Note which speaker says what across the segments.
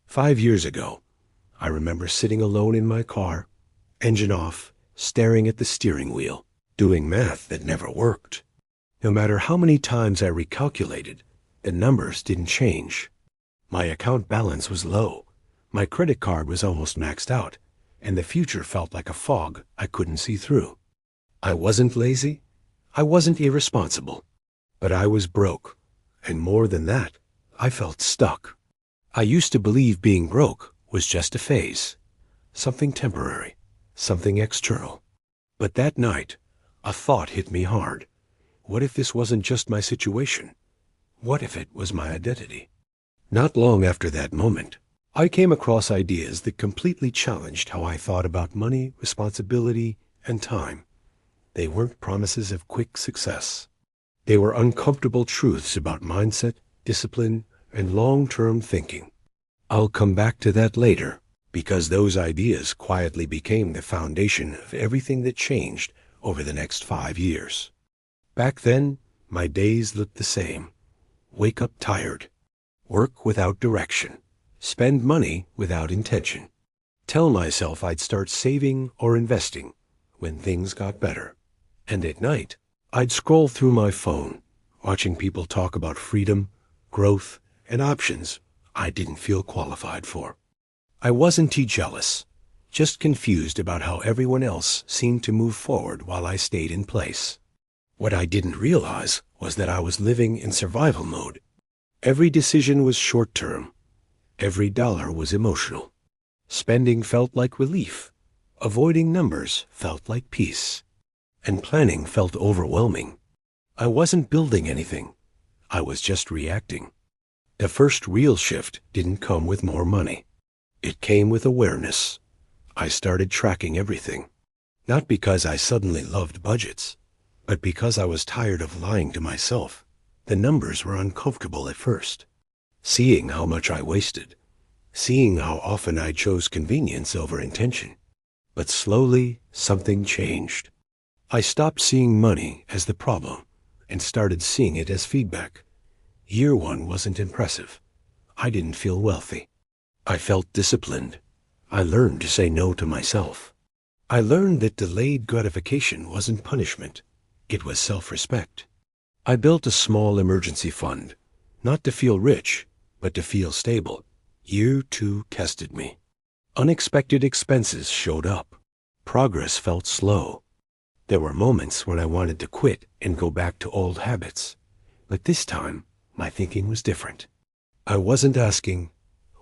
Speaker 1: 5 years ago, I remember sitting alone in my car, engine off, staring at the steering wheel, doing math that never worked. No matter how many times I recalculated, the numbers didn't change. My account balance was low, my credit card was almost maxed out, and the future felt like a fog I couldn't see through. I wasn't lazy, I wasn't irresponsible, but I was broke, and more than that, I felt stuck. I used to believe being broke was just a phase, something temporary, something external. But that night, a thought hit me hard. What if this wasn't just my situation? What if it was my identity? Not long after that moment, I came across ideas that completely challenged how I thought about money, responsibility, and time. They weren't promises of quick success. They were uncomfortable truths about mindset, discipline, and long-term thinking. I'll come back to that later, because those ideas quietly became the foundation of everything that changed over the next 5 years. Back then, my days looked the same. Wake up tired, work without direction, spend money without intention. Tell myself I'd start saving or investing when things got better. And at night, I'd scroll through my phone, watching people talk about freedom, growth, and options I didn't feel qualified for. I wasn't too jealous, just confused about how everyone else seemed to move forward while I stayed in place. What I didn't realize was that I was living in survival mode. Every decision was short-term. Every dollar was emotional. Spending felt like relief. Avoiding numbers felt like peace. And planning felt overwhelming. I wasn't building anything. I was just reacting. The first real shift didn't come with more money. It came with awareness. I started tracking everything. Not because I suddenly loved budgets, but because I was tired of lying to myself. The numbers were uncomfortable at first. Seeing how much I wasted. Seeing how often I chose convenience over intention. But slowly, something changed. I stopped seeing money as the problem and started seeing it as feedback. Year one wasn't impressive. I didn't feel wealthy. I felt disciplined. I learned to say no to myself. I learned that delayed gratification wasn't punishment. It was self-respect. I built a small emergency fund, not to feel rich, but to feel stable. Year two tested me. Unexpected expenses showed up. Progress felt slow. There were moments when I wanted to quit and go back to old habits. But this time, my thinking was different. I wasn't asking,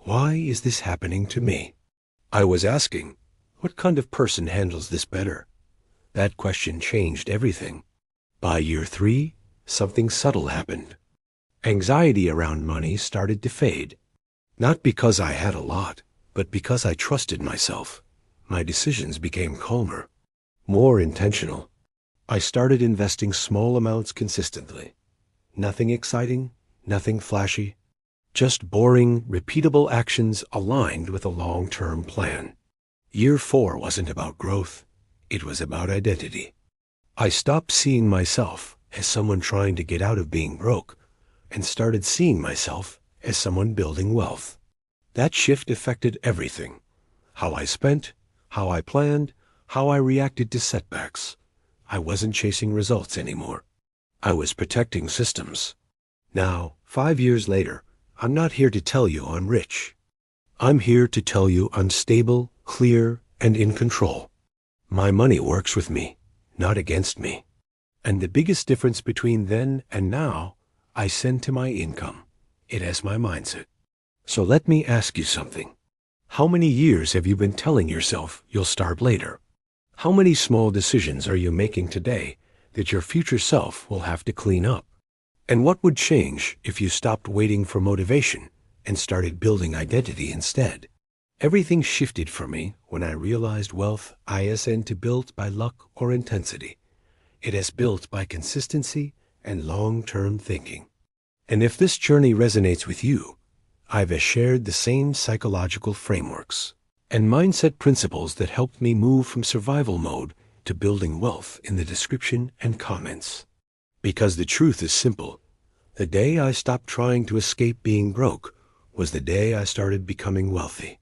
Speaker 1: why is this happening to me? I was asking, what kind of person handles this better? That question changed everything. By year three, something subtle happened. Anxiety around money started to fade. Not because I had a lot, but because I trusted myself. My decisions became calmer, more intentional. I started investing small amounts consistently. Nothing exciting, nothing flashy, just boring, repeatable actions aligned with a long-term plan. Year four wasn't about growth. It was about identity. I stopped seeing myself as someone trying to get out of being broke and started seeing myself as someone building wealth. That shift affected everything. How I spent, how I planned, how I reacted to setbacks. I wasn't chasing results anymore. I was protecting systems. Now, 5 years later, I'm not here to tell you I'm rich. I'm here to tell you I'm stable, clear, and in control. My money works with me, not against me. And the biggest difference between then and now, I send to my income. It has my mindset. So let me ask you something. How many years have you been telling yourself you'll start later? How many small decisions are you making today that your future self will have to clean up? And what would change if you stopped waiting for motivation and started building identity instead? Everything shifted for me when I realized wealth isn't built by luck or intensity. It is built by consistency and long-term thinking. And if this journey resonates with you, I've shared the same psychological frameworks and mindset principles that helped me move from survival mode to building wealth in the description and comments. Because the truth is simple. The day I stopped trying to escape being broke was the day I started becoming wealthy.